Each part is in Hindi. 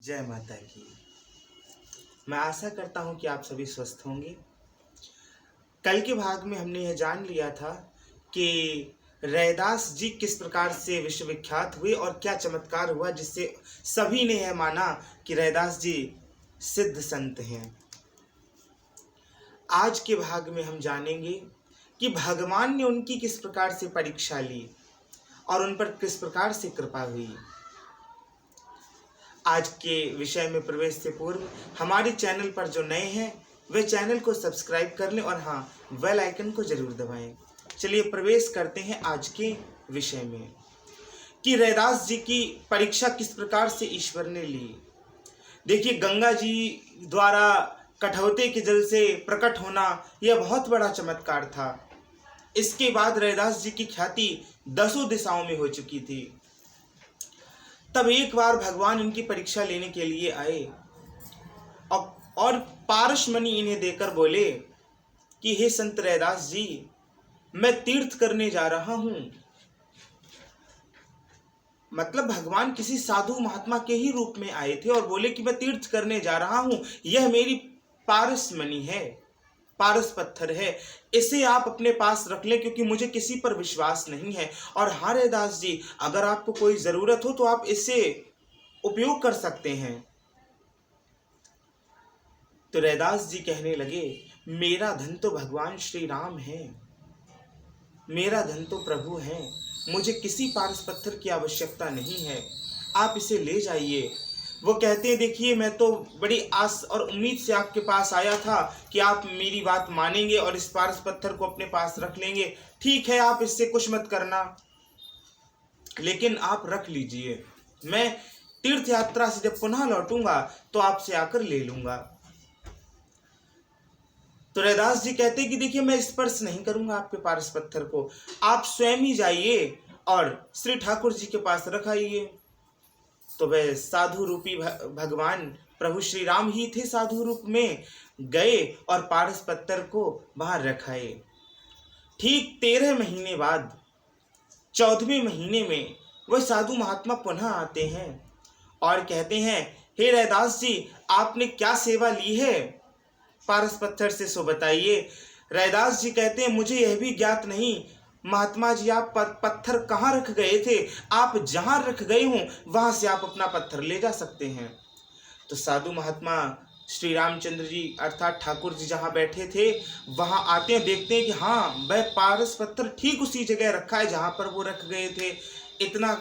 जय माता की। मैं आशा करता हूँ कि आप सभी स्वस्थ होंगे। कल के भाग में हमने यह जान लिया था कि रैदास जी किस प्रकार से विश्वविख्यात हुए और क्या चमत्कार हुआ जिससे सभी ने यह माना कि रैदास जी सिद्ध संत हैं। आज के भाग में हम जानेंगे कि भगवान ने उनकी किस प्रकार से परीक्षा ली और उन पर किस प्रकार से कृपा हुई। आज के विषय में प्रवेश से पूर्व हमारे चैनल पर जो नए हैं वे चैनल को सब्सक्राइब कर लें और हाँ, बेल आइकन को जरूर दबाएं। चलिए प्रवेश करते हैं आज के विषय में कि रैदास जी की परीक्षा किस प्रकार से ईश्वर ने ली। देखिए, गंगा जी द्वारा कठौते के जल से प्रकट होना यह बहुत बड़ा चमत्कार था। इसके बाद रैदास जी की ख्याति 10 दिशाओं में हो चुकी थी। तब एक बार भगवान इनकी परीक्षा लेने के लिए आए और पारसमणि इन्हें देकर बोले कि हे संत रैदास जी, मैं तीर्थ करने जा रहा हूं। मतलब भगवान किसी साधु महात्मा के ही रूप में आए थे और बोले कि मैं तीर्थ करने जा रहा हूं, यह मेरी पारसमणि है, पारस पत्थर है, इसे आप अपने पास रख लें क्योंकि मुझे किसी पर विश्वास नहीं है। और हाँ रैदास जी, अगर आपको कोई जरूरत हो तो आप इसे उपयोग कर सकते हैं। तो रैदास जी कहने लगे, मेरा धन तो भगवान श्री राम है, मेरा धन तो प्रभु है, मुझे किसी पारस पत्थर की आवश्यकता नहीं है, आप इसे ले जाइए। वो कहते हैं, देखिए मैं तो बड़ी आस और उम्मीद से आपके पास आया था कि आप मेरी बात मानेंगे और इस पारस पत्थर को अपने पास रख लेंगे। ठीक है, आप इससे कुछ मत करना, लेकिन आप रख लीजिए, मैं तीर्थ यात्रा से जब पुनः लौटूंगा तो आपसे आकर ले लूंगा। तो रैदास जी कहते हैं कि देखिए, मैं स्पर्श नहीं करूंगा आपके पारस पत्थर को, आप स्वयं ही जाइए और श्री ठाकुर जी के पास रखाइए। तो वह साधु रूपी भगवान प्रभु श्री राम ही थे, साधु रूप में गए और पारस पत्थर को वहां रखाए। ठीक 13 महीने बाद 14वें महीने में वह साधु महात्मा पुनः आते हैं और कहते हैं, हे रैदास जी, आपने क्या सेवा ली है पारस पत्थर से, सो बताइए। रैदास जी कहते हैं, मुझे यह भी ज्ञात नहीं महात्मा जी, आप पत्थर कहाँ रख गए थे, आप जहां रख गए हों वहां से आप अपना पत्थर ले जा सकते हैं। तो साधु महात्मा श्री रामचंद्र जी अर्थात ठाकुर जी जहां बैठे थे वहां आते हैं, देखते हैं कि हाँ, वह पारस पत्थर ठीक उसी जगह रखा है जहां पर वो रख गए थे। इतना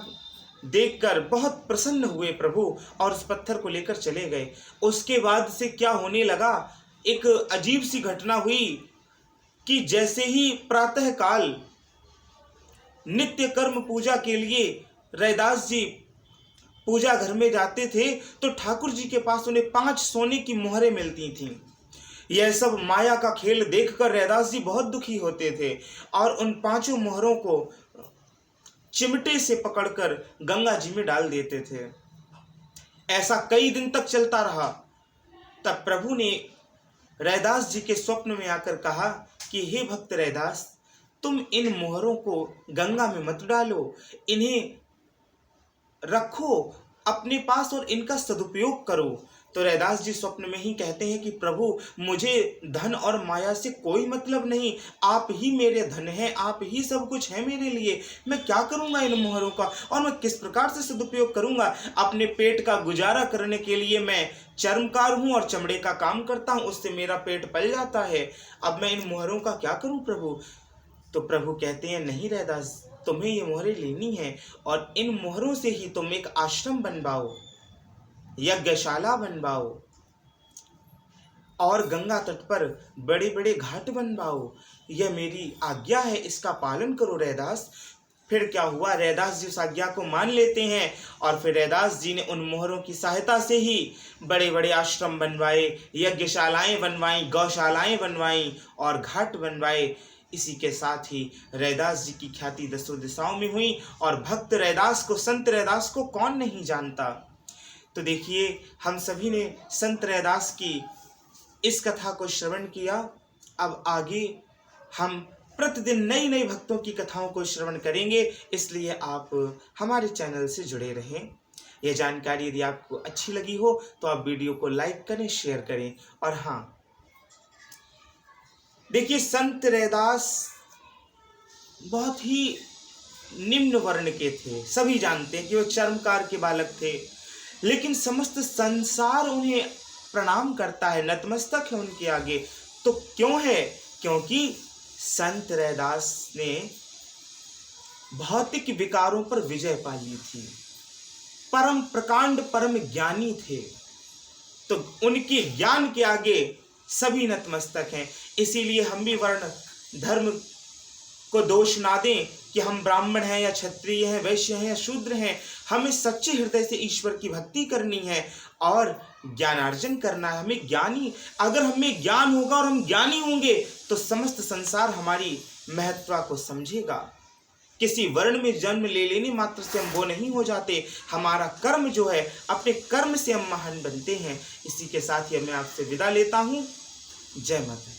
देखकर बहुत प्रसन्न हुए प्रभु और उस पत्थर को लेकर चले गए। उसके बाद से क्या होने लगा, एक अजीब सी घटना हुई कि जैसे ही प्रातः काल नित्य कर्म पूजा के लिए रैदास जी पूजा घर में जाते थे तो ठाकुर जी के पास उन्हें 5 सोने की मोहरें मिलती थीं। यह सब माया का खेल देखकर रैदास जी बहुत दुखी होते थे और उन 5 मोहरों को चिमटे से पकड़कर गंगा जी में डाल देते थे। ऐसा कई दिन तक चलता रहा। तब प्रभु ने रैदास जी के स्वप्न में आकर कहा कि हे भक्त रैदास, तुम इन मोहरों को गंगा में मत डालो, इन्हें रखो अपने पास और इनका सदुपयोग करो। तो रैदास जी स्वप्न में ही कहते हैं कि प्रभु, मुझे धन और माया से कोई मतलब नहीं, आप ही मेरे धन हैं, आप ही सब कुछ है मेरे लिए। मैं क्या करूंगा इन मोहरों का और मैं किस प्रकार से सदुपयोग करूंगा। अपने पेट का गुजारा करने के लिए मैं चर्मकार हूं और चमड़े का काम करता हूं, उससे मेरा पेट पल जाता है। अब मैं इन मोहरों का क्या करूं प्रभु। तो प्रभु कहते हैं, नहीं रैदास, तुम्हें ये मोहरें लेनी है और इन मोहरों से ही तुम एक आश्रम बनवाओ, यज्ञशाला बनवाओ और गंगा तट पर बड़े बड़े घाट बनवाओ। यह मेरी आज्ञा है, इसका पालन करो रैदास। फिर क्या हुआ, रैदास जी उस आज्ञा को मान लेते हैं और फिर रैदास जी ने उन मोहरों की सहायता से ही बड़े बड़े आश्रम बनवाए, यज्ञशालाएं बनवाई, गौशालाएं बनवाई और घाट बनवाए। इसी के साथ ही रैदास जी की ख्याति 10 दिशाओं में हुई और भक्त रैदास को, संत रैदास को कौन नहीं जानता। तो देखिए, हम सभी ने संत रैदास की इस कथा को श्रवण किया। अब आगे हम प्रतिदिन नई नई भक्तों की कथाओं को श्रवण करेंगे, इसलिए आप हमारे चैनल से जुड़े रहें। यह जानकारी यदि आपको अच्छी लगी हो तो आप वीडियो को लाइक करें, शेयर करें। और हाँ, देखिए, संत रैदास बहुत ही निम्न वर्ण के थे। सभी जानते हैं कि वो चर्मकार के बालक थे, लेकिन समस्त संसार उन्हें प्रणाम करता है, नतमस्तक है उनके आगे। तो क्यों है? क्योंकि संत रैदास ने भौतिक विकारों पर विजय पा ली थी, परम प्रकांड परम ज्ञानी थे। तो उनके ज्ञान के आगे सभी नतमस्तक हैं। इसीलिए हम भी वर्ण धर्म को दोष ना दें कि हम ब्राह्मण हैं या क्षत्रिय हैं, वैश्य हैं या शूद्र हैं। हमें सच्चे हृदय से ईश्वर की भक्ति करनी है और ज्ञानार्जन करना है। हमें ज्ञानी, अगर हमें ज्ञान होगा और हम ज्ञानी होंगे तो समस्त संसार हमारी महत्ता को समझेगा। किसी वर्ण में जन्म ले लेने मात्र से हम वो नहीं हो जाते। हमारा कर्म जो है, अपने कर्म से हम महान बनते हैं। इसी के साथ ही मैं आपसे विदा लेता हूँ। जय माता दी।